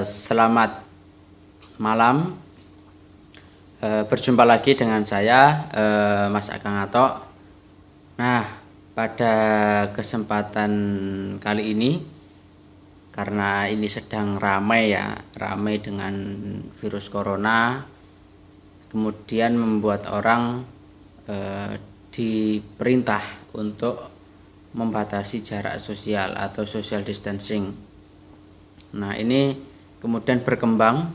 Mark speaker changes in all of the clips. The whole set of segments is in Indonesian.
Speaker 1: Selamat malam. Berjumpa lagi dengan saya, Mas Akang Atok. Nah, pada kesempatan kali ini, karena ini sedang ramai dengan virus corona, kemudian membuat orang diperintah untuk membatasi jarak sosial atau social distancing. Nah, ini kemudian berkembang,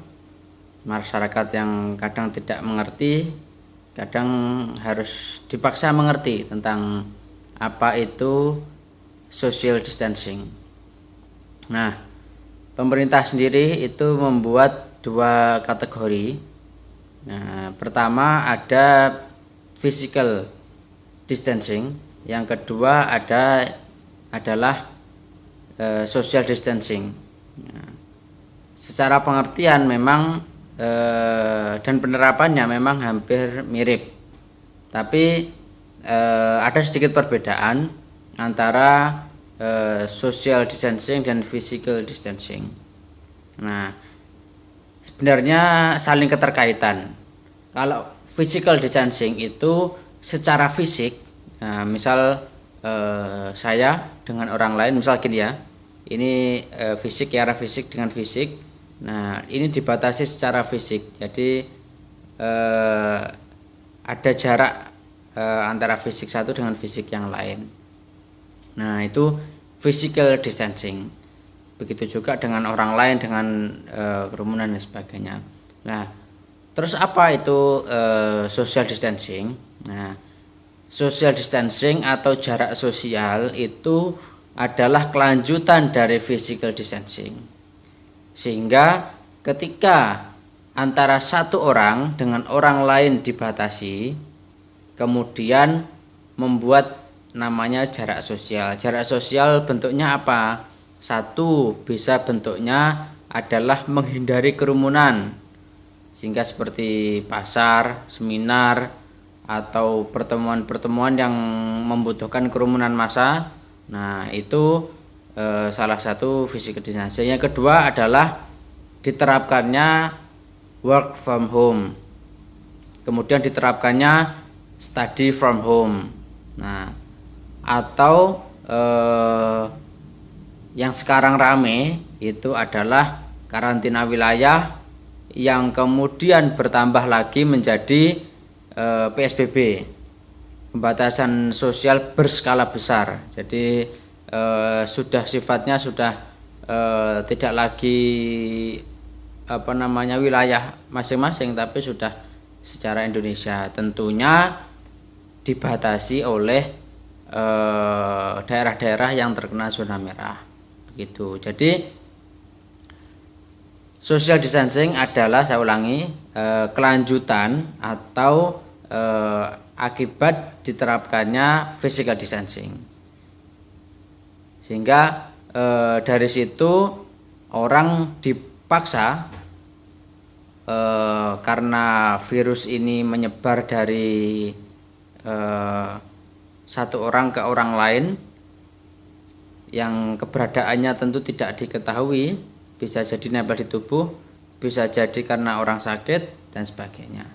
Speaker 1: masyarakat yang kadang tidak mengerti, kadang harus dipaksa mengerti tentang apa itu social distancing. Nah, pemerintah sendiri itu membuat dua kategori. Nah, pertama ada physical distancing, yang kedua adalah social distancing. Nah, secara pengertian memang dan penerapannya memang hampir mirip, tapi ada sedikit perbedaan antara social distancing dan physical distancing. Nah, sebenarnya saling keterkaitan. Kalau physical distancing itu secara fisik, nah, misal saya dengan orang lain, misal gini ya, ini fisik ya, fisik dengan fisik. Nah, ini dibatasi secara fisik. Jadi ada jarak antara fisik satu dengan fisik yang lain. Nah, itu physical distancing. Begitu juga dengan orang lain, dengan kerumunan dan sebagainya. Nah, terus apa itu social distancing? Nah, social distancing atau jarak sosial itu adalah kelanjutan dari physical distancing. Sehingga ketika antara satu orang dengan orang lain dibatasi, kemudian membuat namanya jarak sosial. Jarak sosial bentuknya apa? Satu, bisa bentuknya adalah menghindari kerumunan, sehingga seperti pasar, seminar, atau pertemuan-pertemuan yang membutuhkan kerumunan massa. Nah, itu salah satu physical distancing. Yang kedua adalah diterapkannya work from home, kemudian diterapkannya study from home. Nah, atau yang sekarang rame itu adalah karantina wilayah, yang kemudian bertambah lagi menjadi PSBB, pembatasan sosial berskala besar. Jadi sudah sifatnya sudah tidak lagi wilayah masing-masing, tapi sudah secara Indonesia. Tentunya dibatasi oleh daerah-daerah yang terkena zona merah. Begitu. Jadi social distancing adalah, saya ulangi, kelanjutan atau akibat diterapkannya physical distancing. Sehingga dari situ orang dipaksa, karena virus ini menyebar dari satu orang ke orang lain yang keberadaannya tentu tidak diketahui, bisa jadi nempel di tubuh, bisa jadi karena orang sakit dan sebagainya.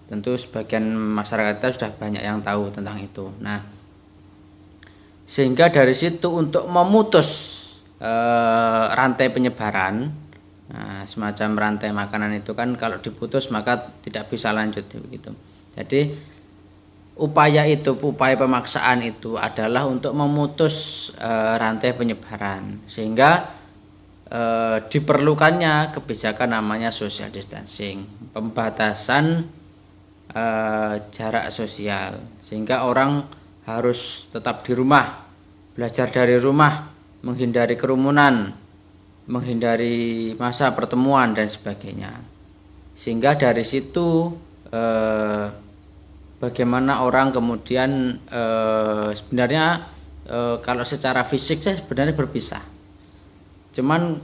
Speaker 1: Tentu sebagian masyarakat kita sudah banyak yang tahu tentang itu. Nah, sehingga dari situ untuk memutus rantai penyebaran, nah, semacam rantai makanan itu kan kalau diputus maka tidak bisa lanjut begitu. Jadi upaya pemaksaan itu adalah untuk memutus rantai penyebaran, sehingga diperlukannya kebijakan namanya social distancing, pembatasan jarak sosial, sehingga orang harus tetap di rumah, belajar dari rumah, menghindari kerumunan, menghindari masa pertemuan dan sebagainya. Sehingga dari situ bagaimana orang kemudian sebenarnya kalau secara fisik saya sebenarnya berpisah. Cuman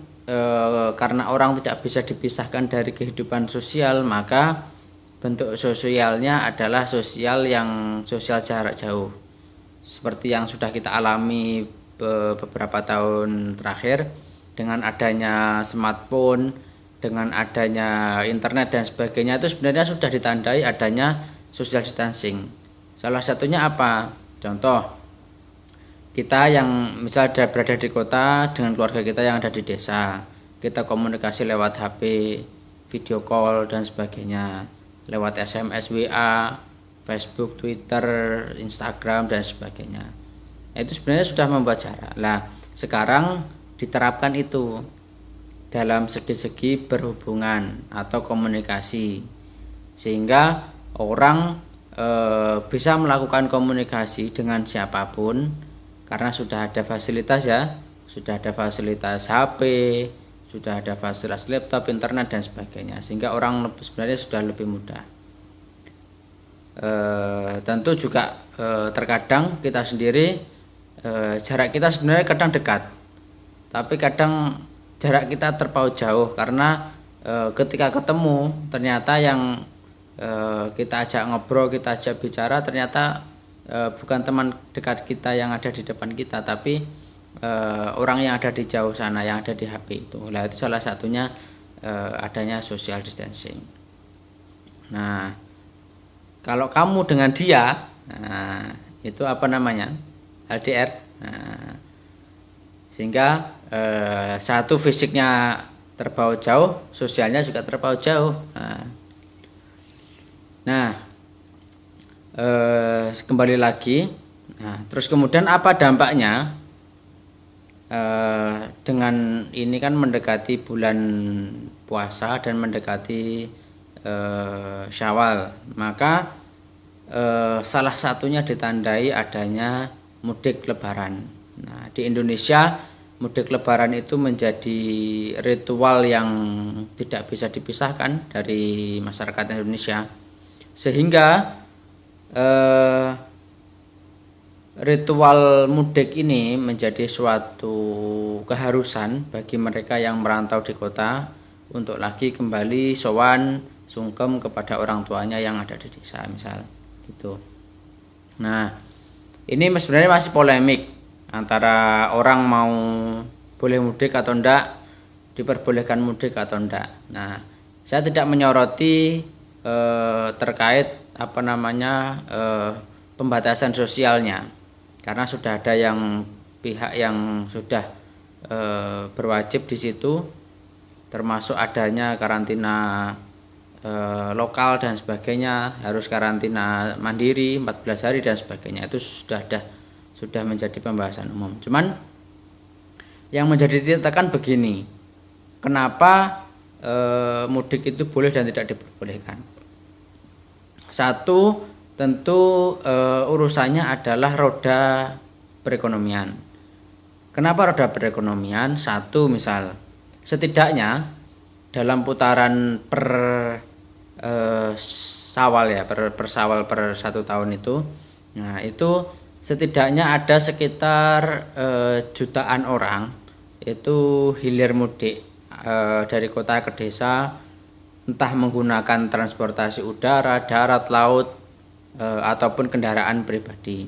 Speaker 1: karena orang tidak bisa dipisahkan dari kehidupan sosial, maka bentuk sosialnya adalah sosial jarak jauh. Seperti yang sudah kita alami beberapa tahun terakhir, dengan adanya smartphone, dengan adanya internet dan sebagainya itu sebenarnya sudah ditandai adanya social distancing. Salah satunya apa? Contoh, kita yang misalnya berada di kota dengan keluarga kita yang ada di desa, kita komunikasi lewat HP, video call dan sebagainya, lewat SMS, WA, Facebook, Twitter, Instagram dan sebagainya. Itu sebenarnya sudah membuat jarak. Nah, sekarang diterapkan itu dalam segi-segi berhubungan atau komunikasi, sehingga orang bisa melakukan komunikasi dengan siapapun karena sudah ada fasilitas ya, sudah ada fasilitas HP, sudah ada fasilitas laptop, internet dan sebagainya, sehingga orang sebenarnya sudah lebih mudah. Tentu juga terkadang kita sendiri jarak kita sebenarnya kadang dekat, tapi kadang jarak kita terpaut jauh karena ketika ketemu ternyata yang kita ajak ngobrol, kita ajak bicara ternyata bukan teman dekat kita yang ada di depan kita, tapi orang yang ada di jauh sana, yang ada di HP itu. Nah, itu salah satunya adanya social distancing. Nah, kalau kamu dengan dia, itu apa namanya? LDR. Nah, sehingga satu fisiknya terpaut jauh, sosialnya juga terpaut jauh. Nah, kembali lagi. Nah, terus kemudian apa dampaknya? Dengan ini kan mendekati bulan puasa dan mendekati Syawal, maka salah satunya ditandai adanya mudik lebaran. Nah, di Indonesia mudik lebaran itu menjadi ritual yang tidak bisa dipisahkan dari masyarakat Indonesia, sehingga ritual mudik ini menjadi suatu keharusan bagi mereka yang merantau di kota untuk lagi kembali sowan sungkem kepada orang tuanya yang ada di desa misal gitu. Nah, ini sebenarnya masih polemik antara orang mau boleh mudik atau enggak, diperbolehkan mudik atau enggak. Nah, saya tidak menyoroti terkait apa namanya pembatasan sosialnya, karena sudah ada yang pihak yang sudah berwajib di situ, termasuk adanya karantina lokal dan sebagainya, harus karantina mandiri 14 hari dan sebagainya. Itu sudah menjadi pembahasan umum. Cuman yang menjadi titik tekan begini, kenapa mudik itu boleh dan tidak diperbolehkan? Satu, tentu urusannya adalah roda perekonomian. Kenapa roda perekonomian? Satu, misal setidaknya dalam putaran per Syawal ya, per Syawal per 1 tahun itu, nah itu setidaknya ada sekitar jutaan orang itu hilir mudik dari kota ke desa, entah menggunakan transportasi udara, darat, laut, ataupun kendaraan pribadi.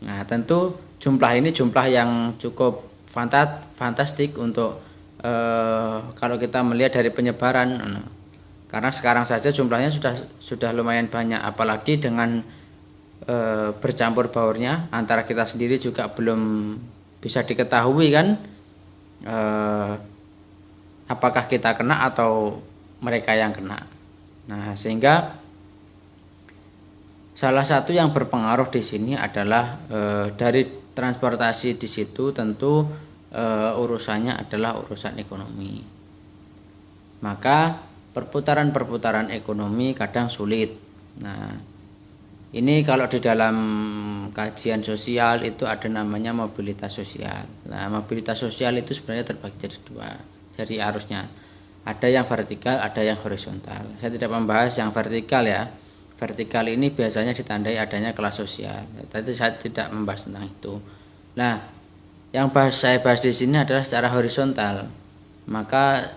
Speaker 1: Nah, tentu jumlah ini jumlah yang cukup fantastik untuk kalau kita melihat dari penyebaran, karena sekarang saja jumlahnya sudah lumayan banyak, apalagi dengan bercampur baurnya antara kita sendiri juga belum bisa diketahui kan apakah kita kena atau mereka yang kena. Nah, sehingga salah satu yang berpengaruh di sini adalah dari transportasi di situ tentu urusannya adalah urusan ekonomi. Maka perputaran ekonomi kadang sulit. Nah, ini kalau di dalam kajian sosial itu ada namanya mobilitas sosial. Nah, mobilitas sosial itu sebenarnya terbagi jadi dua, jadi arusnya. Ada yang vertikal, ada yang horizontal. Saya tidak membahas yang vertikal ya. Vertikal ini biasanya ditandai adanya kelas sosial. Tadi saya tidak membahas tentang itu. Nah, yang saya bahas di sini adalah secara horizontal. Maka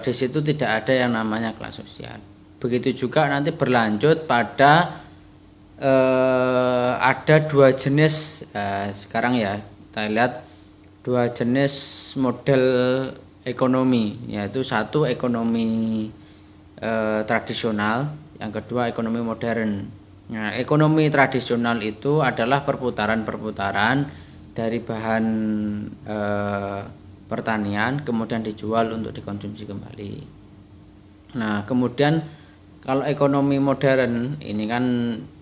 Speaker 1: di situ tidak ada yang namanya kelas sosial. Begitu juga nanti berlanjut pada ada dua jenis sekarang ya kita lihat dua jenis model ekonomi, yaitu satu ekonomi tradisional, yang kedua ekonomi modern. Nah, ekonomi tradisional itu adalah perputaran-perputaran dari bahan pertanian kemudian dijual untuk dikonsumsi kembali. Nah, kemudian kalau ekonomi modern ini kan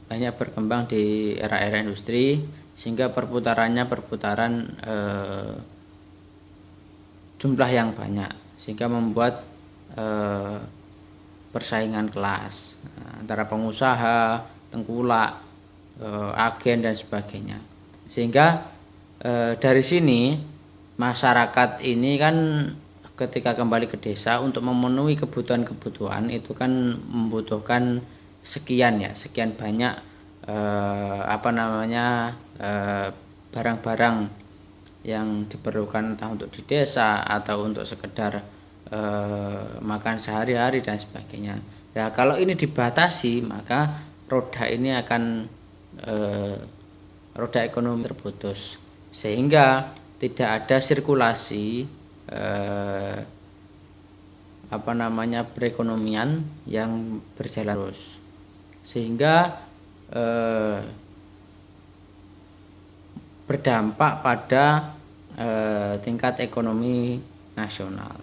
Speaker 1: banyak berkembang di era-era industri, sehingga perputarannya perputaran jumlah yang banyak, sehingga membuat persaingan kelas antara pengusaha, tengkulak, agen dan sebagainya. Sehingga dari sini masyarakat ini kan ketika kembali ke desa untuk memenuhi kebutuhan-kebutuhan itu kan membutuhkan sekian banyak barang-barang yang diperlukan entah untuk di desa atau untuk sekedar makan sehari-hari dan sebagainya. Nah, kalau ini dibatasi, maka roda ini akan roda ekonomi terputus, sehingga tidak ada sirkulasi perekonomian yang berjalan terus, sehingga berdampak pada tingkat ekonomi nasional.